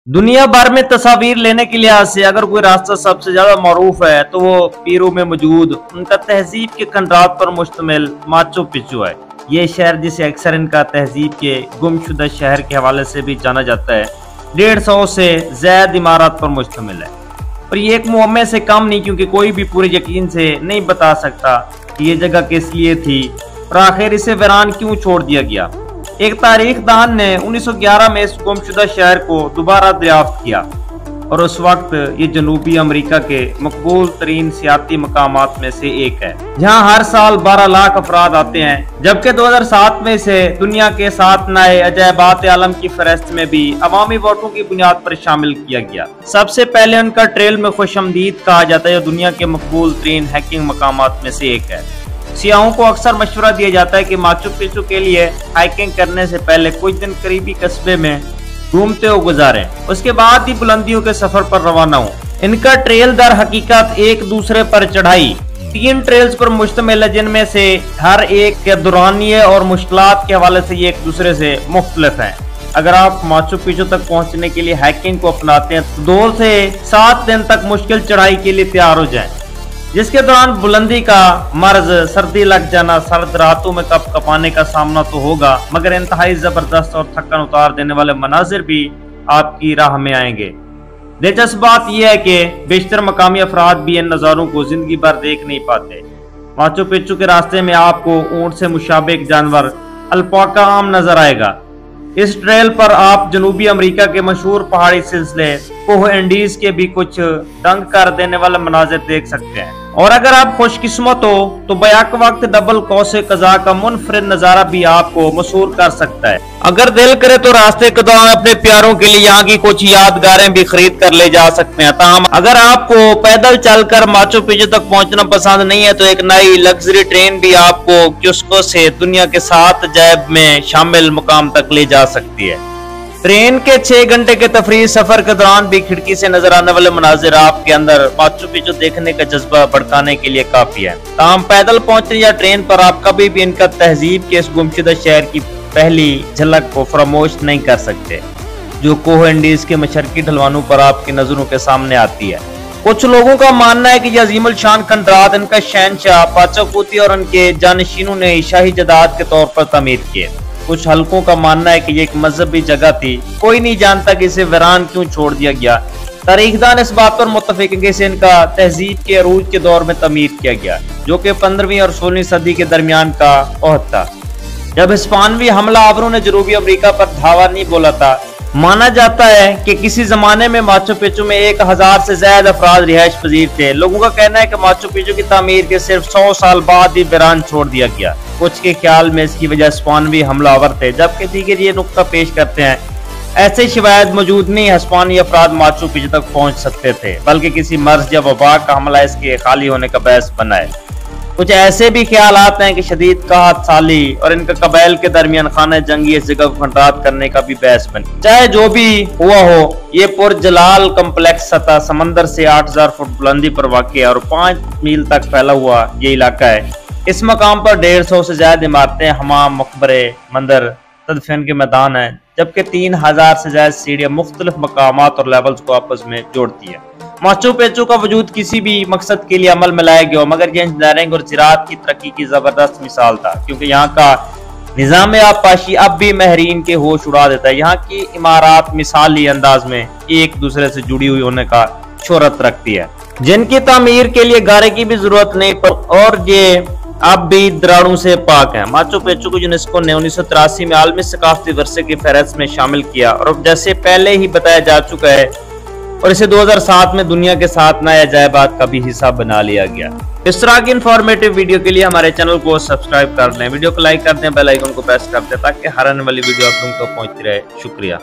दुनिया भर में तस्वीर लेने के लिहाज से अगर कोई रास्ता सबसे ज्यादा मरूफ है तो वो पेरू में मौजूद उनका तहजीब के खंडात पर मुश्तमिल माचू पिच्चू है। ये शहर जिसे अक्सर इनका तहजीब के गुमशुदा शहर के हवाले से भी जाना जाता है, 150 से ज्यादा इमारत पर मुश्तमिल है। और ये एक मुअम्मे से कम नहीं, क्योंकि कोई भी पूरे यकीन से नहीं बता सकता कि ये जगह किस लिए थी और आखिर इसे वीरान क्यों छोड़ दिया गया। एक तारीखदान ने 1911 में इस गुमशुदा शहर को दोबारा दरियाफ्त किया और उस वक्त ये जनूबी अमेरिका के मकबूल तरीन सियाती मकामात में से एक है, जहां हर साल 12 लाख अफराद आते हैं। जबकि 2007 में इसे दुनिया के 7 नए अजायबात आलम की फहरिस्त में भी अवामी वोटों की बुनियाद पर शामिल किया गया। सबसे पहले उनका ट्रेल में खुशमदीद कहा जाता है, जो दुनिया के मकबूल तरीन हाइकिंग मकामात में से एक है। सियाहों को अक्सर मशवरा दिया जाता है कि माचू पिच्चू के लिए हाइकिंग करने से पहले कुछ दिन करीबी कस्बे में घूमते हुए गुजारें, उसके बाद ही बुलंदियों के सफर पर रवाना हो। इनका ट्रेल दर हकीकत एक दूसरे पर चढ़ाई 3 ट्रेल्स पर मुश्तमिल है, जिनमें से हर एक के दौरानिये और मुश्किलात के हवाले से ये एक दूसरे से मुख्तलिफ है। अगर आप माचू पिच्चू तक पहुंचने के लिए हाइकिंग को अपनाते हैं तो 2 से 7 दिन तक मुश्किल चढ़ाई के लिए तैयार हो जाएं, जिसके दौरान बुलंदी का मर्ज, सर्दी लग जाना, सर्द रातों में कप कपाने का सामना तो होगा, मगर इंतहाई जबरदस्त और थकन उतार देने वाले मनाजिर भी आपकी राह में आएंगे। दिलचस्प बात यह है कि बेशतर मकामी अफराद भी इन नज़ारों को जिंदगी भर देख नहीं पाते। माचू पिच्चू के रास्ते में आपको ऊंट से मुशाबे जानवर अल्पाका आम नजर आएगा। इस ट्रेल पर आप जनूबी अमेरिका के मशहूर पहाड़ी सिलसिले कोह एंडीज के भी कुछ दंग कर देने वाले मनाजिर देख सकते हैं। और अगर आप खुशकिस्मत हो तो बैक वक्त डबल कौसे कज़ा का मुनफरिद नजारा भी आपको मसूर कर सकता है। अगर दिल करे तो रास्ते के दौरान अपने प्यारों के लिए यहाँ की कुछ यादगारें भी खरीद कर ले जा सकते हैं। ताहम अगर आपको पैदल चलकर माचू पिच्चू तक पहुंचना पसंद नहीं है तो एक नई लग्जरी ट्रेन भी आपको क्यूस्को से दुनिया के 7 अजायब में शामिल मुकाम तक ले जा सकती है। ट्रेन के 6 घंटे के तफरीही सफर के दौरान भी खिड़की से नजर आने वाले मनाजिर आपके अंदर माचू पिच्चू देखने का जज्बा भड़काने के लिए काफी है। ताहम पैदल पहुंचने या ट्रेन पर आप कभी भी इनका तहजीब के इस गुमशुदा शहर की पहली झलक को फरामोश नहीं कर सकते, जो कोह एंडीज के मशरकी ढलवानों पर आपकी नजरों के सामने आती है। कुछ लोगों का मानना है कि यह अजीमुल शान खंडरात इनका शहनशाह पाचाकुती और उनके जानशीनों ने शाही जदाद के तौर पर तमीर किए। कुछ हल्कों का मानना है कि ये एक मजहबी जगह थी, कोई नहीं जानता कि इसे वीरान क्यों छोड़ दिया गया। तारीखदान इस बात पर मुत्तफिक है कि इसे इनका तहजीब के अरूज के दौर में तमीर किया गया, जो कि 15वीं और 16वीं सदी के दरमियान का ओहद था, जब हिस्पानवी हमला आवरों ने जनूबी अमेरिका पर धावा नहीं बोला था। माना जाता है कि किसी जमाने में माचू पिच्चू में 1000 से ज्यादा अफराद रिहाइश पजीर थे। लोगों का कहना है कि माचू पिच्चू की तामीर के सिर्फ 100 साल बाद ही वीरान छोड़ दिया गया। कुछ के ख्याल में इसकी वजह हिस्पानवी हमलावर थे, जबकि दीगर ये नुक्ता पेश करते हैं ऐसे शिवायत मौजूद नहीं हिस्पानी अफराद माचू पिच्चू तक पहुंच सकते थे, बल्कि किसी मर्ज या वबा का हमला इसके खाली होने का बहस बना है। कुछ ऐसे भी ख्याल आते हैं कि शदीद कहत साली और इनका कबाइल के दरमियान खाना जंगी इस जगह को खंडात करने का भी बहस बनी। चाहे जो भी हुआ हो, ये पुरजलाल कम्प्लेक्स सतह समंदर से 8000 फुट बुलंदी पर वाक़ है और 5 मील तक फैला हुआ ये इलाका है। इस मकाम पर 150 से ज्यादा इमारतें, हमाम, मकबरे, मंदिर, तदफीन के मैदान है, जबकि 3000 से ज्यादा सीढ़ियां मुख्तलिफ मकामात और लेवल्स को आपस में जोड़ती है। माचू पिच्चू का वजूद किसी भी मकसद के लिए अमल में लाया गया, मगर यह इंजीनियरिंग और ज़राअत की तरक्की की जबरदस्त मिसाल था, क्योंकि यहाँ का निज़ाम आबपाशी अब भी महरीन के होश उड़ा देता है। यहाँ की इमारत मिसाली अंदाज में एक दूसरे से जुड़ी हुई होने का शोहरत रखती है, जिनकी तामीर के लिए गारे की भी जरूरत नहीं और ये अब भी दराड़ों से पाक है। माचू पिच्चू को यूनेस्को ने 1983 में आलमी सकाफती वर्षे की फहरिस्त में शामिल किया और जैसे पहले ही बताया जा चुका है, और इसे 2007 में दुनिया के 7 नए अजायबात का भी हिस्सा बना लिया गया। इस तरह की इंफॉर्मेटिव वीडियो के लिए हमारे चैनल को सब्सक्राइब कर लें, वीडियो को लाइक कर दें, बेल आइकन को प्रेस कर दें ताकि हर आने वाली वीडियो आप लोगों को पहुंचती रहे। शुक्रिया।